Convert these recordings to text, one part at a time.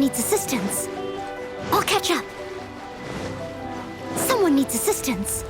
Someone needs assistance. I'll catch up. Someone needs assistance.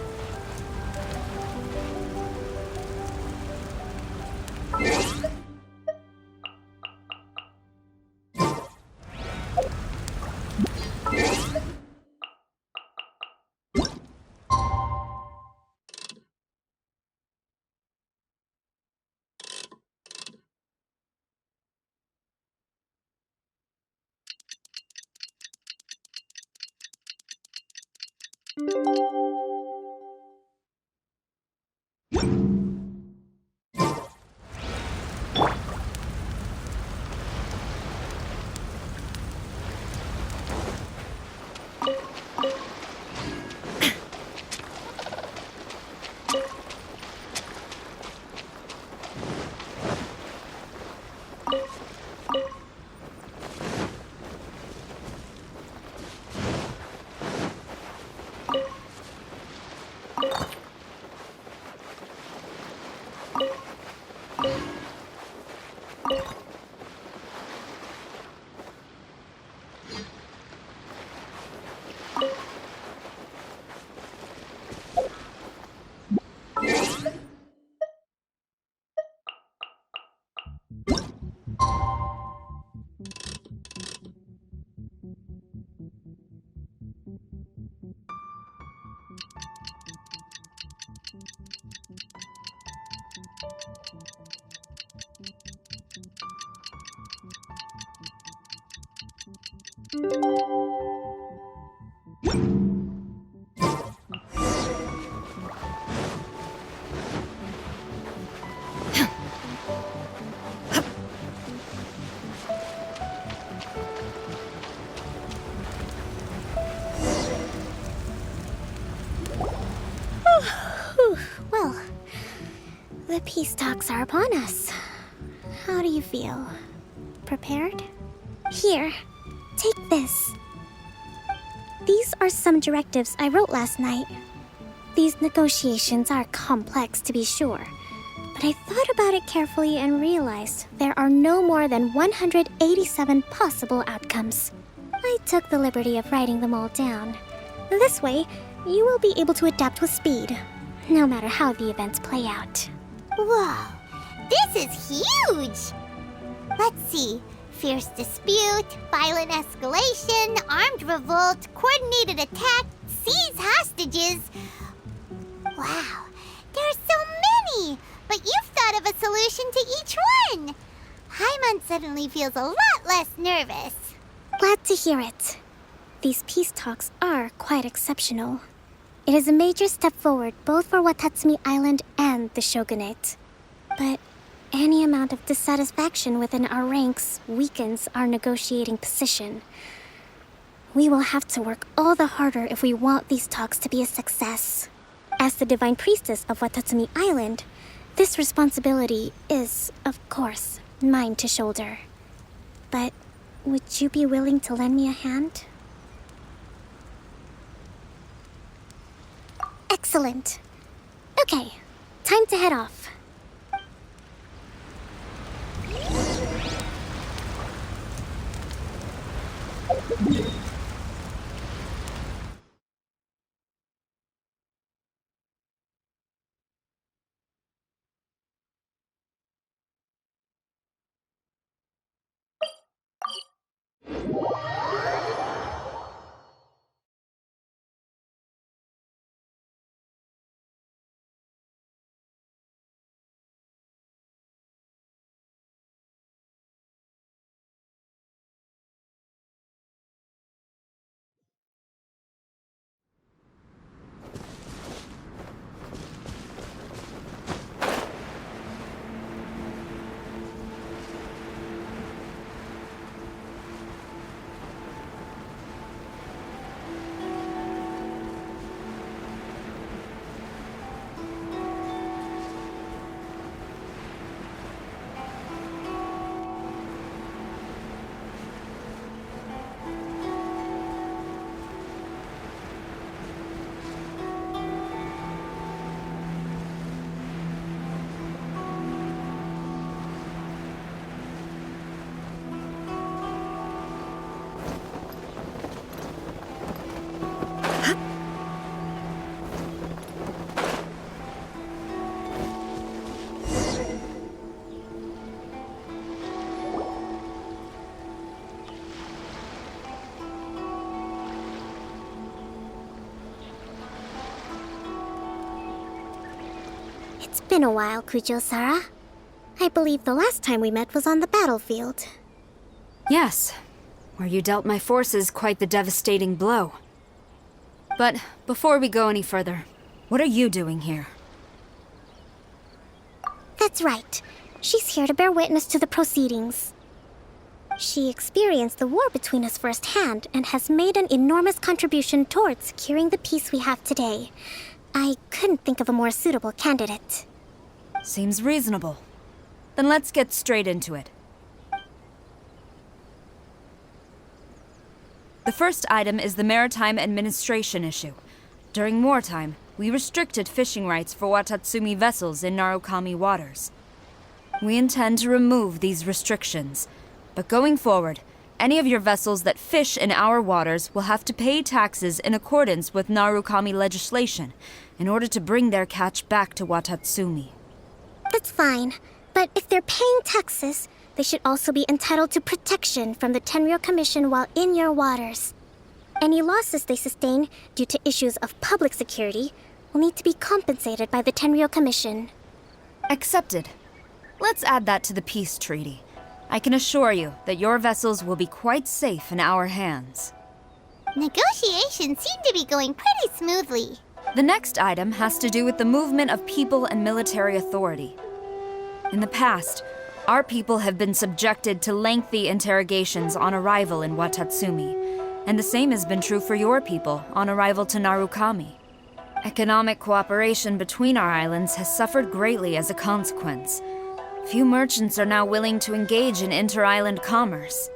Well, the peace talks are upon us. How do you feel? Prepared? Here, take this. These are some directives I wrote last night. These negotiations are complex, to be sure, but I thought about it carefully and realized there are no more than 187 possible outcomes. I took the liberty of writing them all down. This way, you will be able to adapt with speed, no matter how the events play out. Whoa, this is huge! Let's see. Fierce dispute, violent escalation, armed revolt, coordinated attack, seize hostages. Wow, there are so many! But you've thought of a solution to each one! Hyman suddenly feels a lot less nervous. Glad to hear it. These peace talks are quite exceptional. It is a major step forward both for Watatsumi Island and the Shogunate. But any amount of dissatisfaction within our ranks weakens our negotiating position. We will have to work all the harder if we want these talks to be a success. As the Divine Priestess of Watatsumi Island, this responsibility is, of course, mine to shoulder. But would you be willing to lend me a hand? Excellent. Okay, time to head off. been a while, Kujo-Sara. I believe the last time we met was on the battlefield. Yes, where you dealt my forces quite the devastating blow. But before we go any further, what are you doing here? That's right. She's here to bear witness to the proceedings. She experienced the war between us firsthand and has made an enormous contribution towards securing the peace we have today. I couldn't think of a more suitable candidate. Seems reasonable. Then let's get straight into it. The first item is the maritime administration issue. During wartime, we restricted fishing rights for Watatsumi vessels in Narukami waters. We intend to remove these restrictions, but going forward, any of your vessels that fish in our waters will have to pay taxes in accordance with Narukami legislation in order to bring their catch back to Watatsumi. That's fine, but if they're paying taxes, they should also be entitled to protection from the Tenryou Commission while in your waters. Any losses they sustain due to issues of public security will need to be compensated by the Tenryou Commission. Accepted. Let's add that to the peace treaty. I can assure you that your vessels will be quite safe in our hands. Negotiations seem to be going pretty smoothly. The next item has to do with the movement of people and military authority. In the past, our people have been subjected to lengthy interrogations on arrival in Watatsumi, and the same has been true for your people on arrival to Narukami. Economic cooperation between our islands has suffered greatly as a consequence. Few merchants are now willing to engage in inter-island commerce.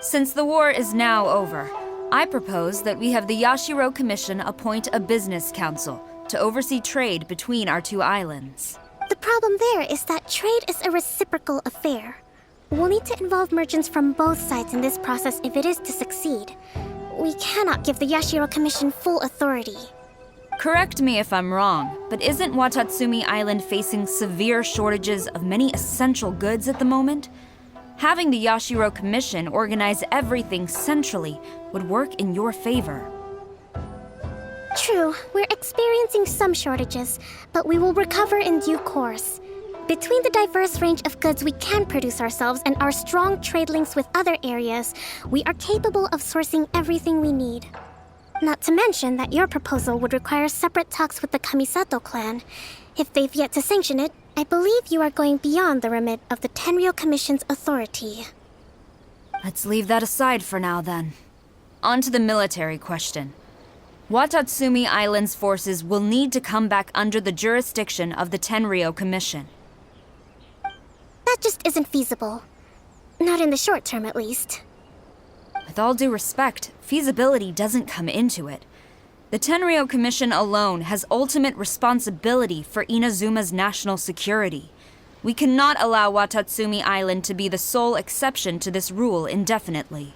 Since the war is now over, I propose that we have the Yashiro Commission appoint a business council to oversee trade between our two islands. The problem there is that trade is a reciprocal affair. We'll need to involve merchants from both sides in this process if it is to succeed. We cannot give the Yashiro Commission full authority. Correct me if I'm wrong, but isn't Watatsumi Island facing severe shortages of many essential goods at the moment? Having the Yashiro Commission organize everything centrally would work in your favor. True, we're experiencing some shortages, but we will recover in due course. Between the diverse range of goods we can produce ourselves and our strong trade links with other areas, we are capable of sourcing everything we need. Not to mention that your proposal would require separate talks with the Kamisato clan. If they've yet to sanction it, I believe you are going beyond the remit of the Tenryou Commission's authority. Let's leave that aside for now, then. On to the military question. Watatsumi Island's forces will need to come back under the jurisdiction of the Tenryou Commission. That just isn't feasible. Not in the short term, at least. With all due respect, feasibility doesn't come into it. The Tenryou Commission alone has ultimate responsibility for Inazuma's national security. We cannot allow Watatsumi Island to be the sole exception to this rule indefinitely.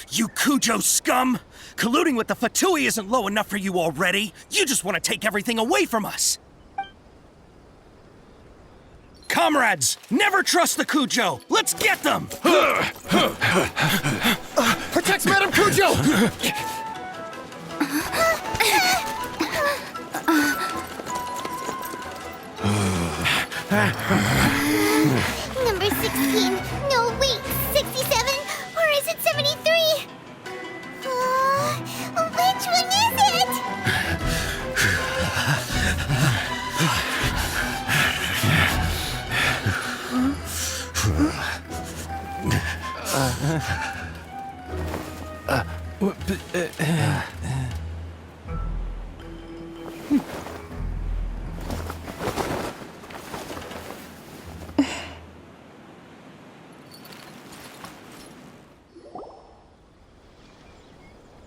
You Kujo scum! Colluding with the Fatui isn't low enough for you already. You just want to take everything away from us. Comrades, never trust the Kujo! Let's get them! Protect Madame Kujo! Number 16. No, wait. 67? Or is it 73? Which one is it?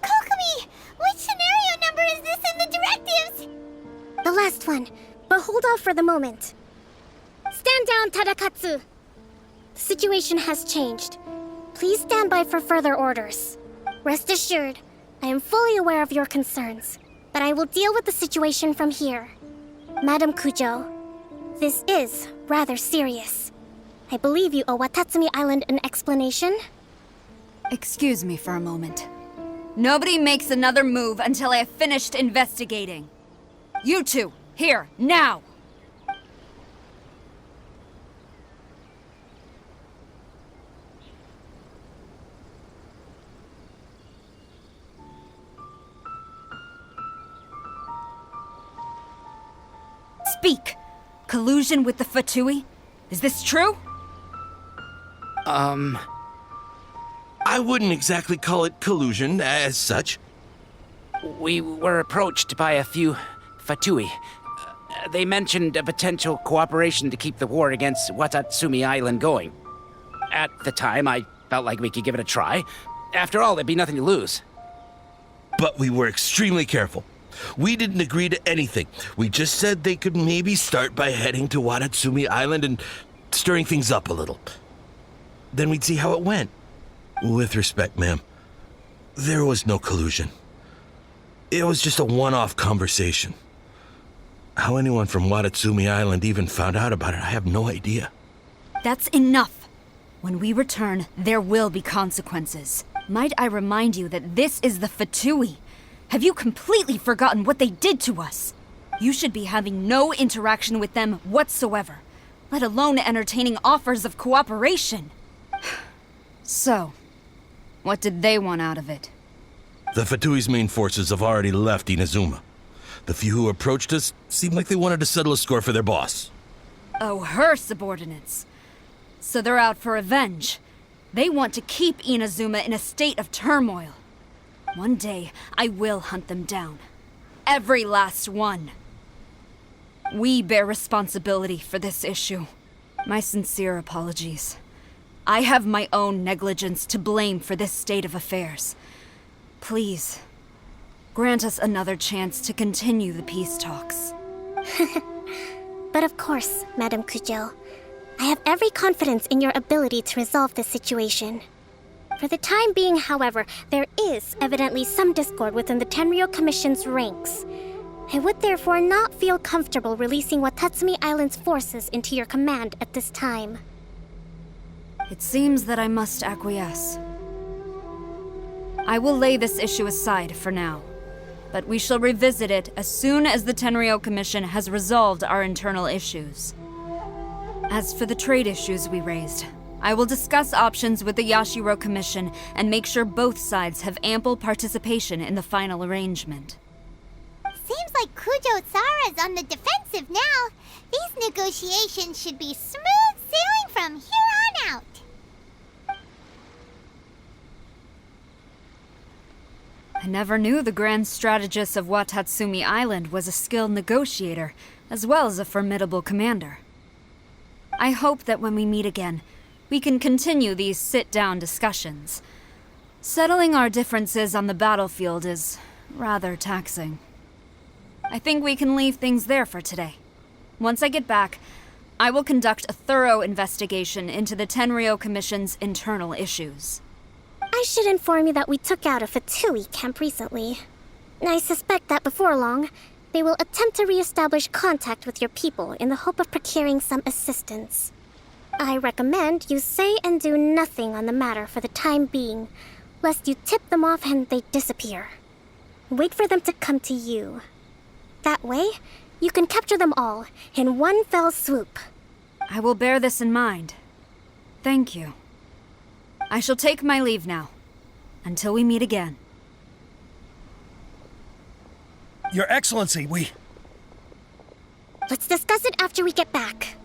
Kokomi! Which scenario number is this in the directives? The last one, but hold off for the moment. Stand down, Tadakatsu! The situation has changed. Please stand by for further orders. Rest assured, I am fully aware of your concerns, but I will deal with the situation from here. Madam Kujo, this is rather serious. I believe you owe Watatsumi Island an explanation. Excuse me for a moment. Nobody makes another move until I have finished investigating. You two, here, now! Speak! Collusion with the Fatui? Is this true? I wouldn't exactly call it collusion as such. We were approached by a few Fatui. They mentioned a potential cooperation to keep the war against Watatsumi Island going. At the time, I felt like we could give it a try. After all, there'd be nothing to lose. But we were extremely careful. We didn't agree to anything. We just said they could maybe start by heading to Watatsumi Island and stirring things up a little. Then we'd see how it went. With respect, ma'am, there was no collusion. It was just a one-off conversation. How anyone from Watatsumi Island even found out about it, I have no idea. That's enough. When we return, there will be consequences. Might I remind you that this is the Fatui? Have you completely forgotten what they did to us? You should be having no interaction with them whatsoever, let alone entertaining offers of cooperation. So, what did they want out of it? The Fatui's main forces have already left Inazuma. The few who approached us seemed like they wanted to settle a score for their boss. Oh, her subordinates. So they're out for revenge. They want to keep Inazuma in a state of turmoil. One day, I will hunt them down. Every last one. We bear responsibility for this issue. My sincere apologies. I have my own negligence to blame for this state of affairs. Please, grant us another chance to continue the peace talks. But of course, Madame Kujo. I have every confidence in your ability to resolve this situation. For the time being, however, there is evidently some discord within the Tenryou Commission's ranks. I would therefore not feel comfortable releasing Watatsumi Island's forces into your command at this time. It seems that I must acquiesce. I will lay this issue aside for now, but we shall revisit it as soon as the Tenryou Commission has resolved our internal issues. As for the trade issues we raised, I will discuss options with the Yashiro Commission and make sure both sides have ample participation in the final arrangement. Seems like Kujo-Sara's on the defensive now. These negotiations should be smooth sailing from here on out. I never knew the grand strategist of Watatsumi Island was a skilled negotiator, as well as a formidable commander. I hope that when we meet again, we can continue these sit-down discussions. Settling our differences on the battlefield is rather taxing. I think we can leave things there for today. Once I get back, I will conduct a thorough investigation into the Tenryou Commission's internal issues. I should inform you that we took out a Fatui camp recently. I suspect that before long, they will attempt to re-establish contact with your people in the hope of procuring some assistance. I recommend you say and do nothing on the matter for the time being, lest you tip them off and they disappear. Wait for them to come to you. That way, you can capture them all in one fell swoop. I will bear this in mind. Thank you. I shall take my leave now. Until we meet again. Your Excellency, Let's discuss it after we get back.